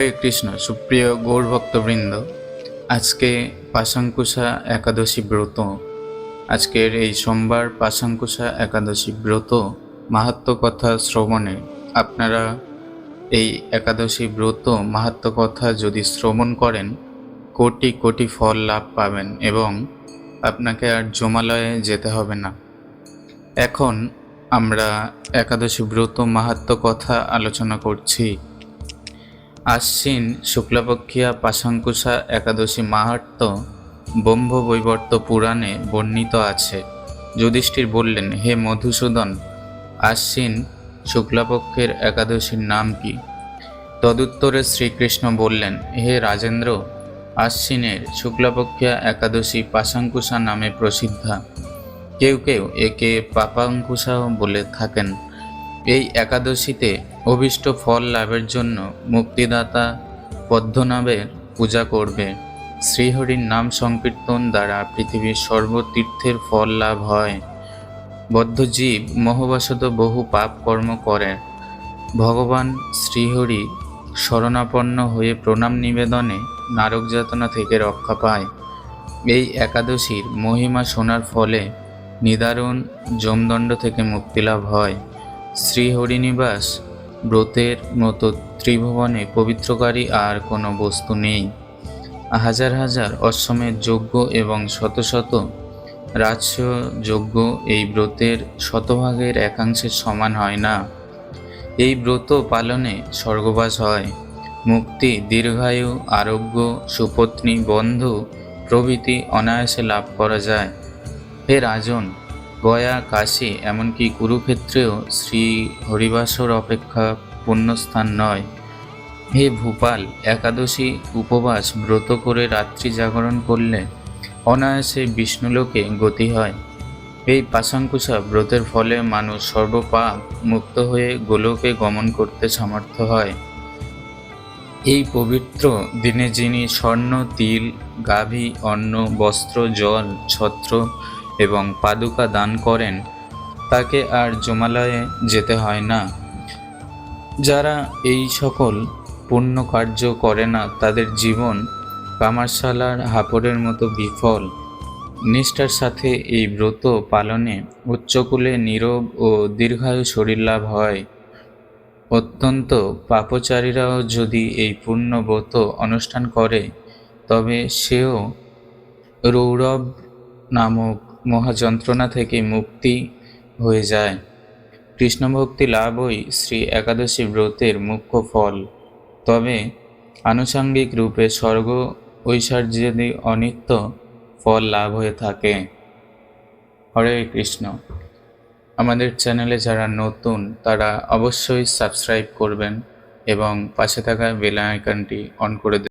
হরে কৃষ্ণ। সুপ্রিয় গৌর ভক্তবৃন্দ, আজকে পাশাঙ্কুশা একাদশী ব্রত। আজকের এই সোমবার পাশাঙ্কুশা একাদশী ব্রত মাহাত্ম্য কথা শ্রবণে আপনারা এই একাদশী ব্রত মাহাত্ম্য কথা যদি শ্রবণ করেন কোটি কোটি ফল লাভ পাবেন এবং আপনাকে আর জমালয়ে যেতে হবে না। এখন আমরা একাদশী ব্রত মাহাত্ম্য কথা আলোচনা করছি। আশ্বিন শুক্লপক্ষিয়া পাশাঙ্কুশা একাদশী মাহাত্ম্য ব্রহ্মবৈবর্ত পুরাণে বর্ণিত আছে। যুধিষ্ঠির বললেন, হে মধুসূদন, আশ্বিন শুক্লপক্ষের একাদশীর নাম কি? তদুত্তরে শ্রীকৃষ্ণ বললেন, হে রাজেন্দ্র, আশ্বিনের শুক্লপক্ষিয়া একাদশী পাশাঙ্কুশা নামে প্রসিদ্ধা। কেউ কেউ একে পাপাঙ্কুশাও বলে থাকেন। এই একাদশীতে অভীষ্ট ফল লাভের জন্য মুক্তিদাতা পদ্মনাভের পূজা করবে। শ্রীহরির নাম সংকীর্তন দ্বারা পৃথিবীর সর্বতীর্থের ফল লাভ হয়। বদ্ধজীব মোহবশত বহু পাপ কর্ম করে ভগবান শ্রীহরি শরণাপন্ন হয়ে প্রণাম নিবেদনে নারক যাতনা থেকে রক্ষা পায়। এই একাদশীর মহিমা শোনার ফলে নিদারুণ যমদণ্ড থেকে মুক্তিলাভ হয়। শ্রীহরিনিবাস ব্রতের মতো ত্রিভুবনে পবিত্রকারী আর কোনো বস্তু নেই। হাজার হাজার অশ্বমেধ যজ্ঞ এবং শত শত রাজস্ব যজ্ঞ এই ব্রতের শতভাগের একাংশের সমান হয় না। এই ব্রত পালনে স্বর্গবাস হয়, মুক্তি, দীর্ঘায়ু, আরোগ্য, সুপত্নী, বন্ধু প্রভৃতি অনায়াসে লাভ করা যায়। হে রাজন, গয়া, কাশী, এমনকি কুরুক্ষেত্রেও শ্রী হরিবাসর অপেক্ষা পুণ্যস্থান নয়। হে ভূপাল, একাদশী উপবাস ব্রত করে রাত্রি জাগরণ করলে অনায়াসে বিষ্ণুলোকে গতি হয়। এই পাশাঙ্কুশা ব্রতের ফলে মানুষ সর্বপাপ মুক্ত হয়ে গোলোকে গমন করতে সমর্থ হয়। এই পবিত্র দিনে যিনি স্বর্ণ, তিল, গাভী, অন্ন, বস্ত্র, জল, ছত্র এবং পাদুকা দান করেন তাকে আর জমালয়ে যেতে হয় না। যারা এই সকল পুণ্য কার্য করে না তাদের জীবন কামারশালার হাপড়ের মতো বিফল। নিষ্ঠার সাথে এই ব্রত পালনে উচ্চকুলে নীরব ও দীর্ঘায়ু শরীর লাভ হয়। অত্যন্ত পাপচারীরাও যদি এই পূর্ণ ব্রত অনুষ্ঠান করে তবে সেও রৌরব নামক মহাযন্ত্রণা থেকে মুক্তি হয়ে যায়। কৃষ্ণভক্তি লাভই শ্রী একাদশী ব্রতের মুখ্য ফল। তবে আনুষঙ্গিক রূপে স্বর্গ ঐশ্বর্যাদি অনিত্য ফল লাভ হয়ে থাকে। হরে কৃষ্ণ। আমাদের চ্যানেলে যারা নতুন তারা অবশ্যই সাবস্ক্রাইব করবেন এবং পাশে থাকা বেল আইকনটি অন করে দেবেন।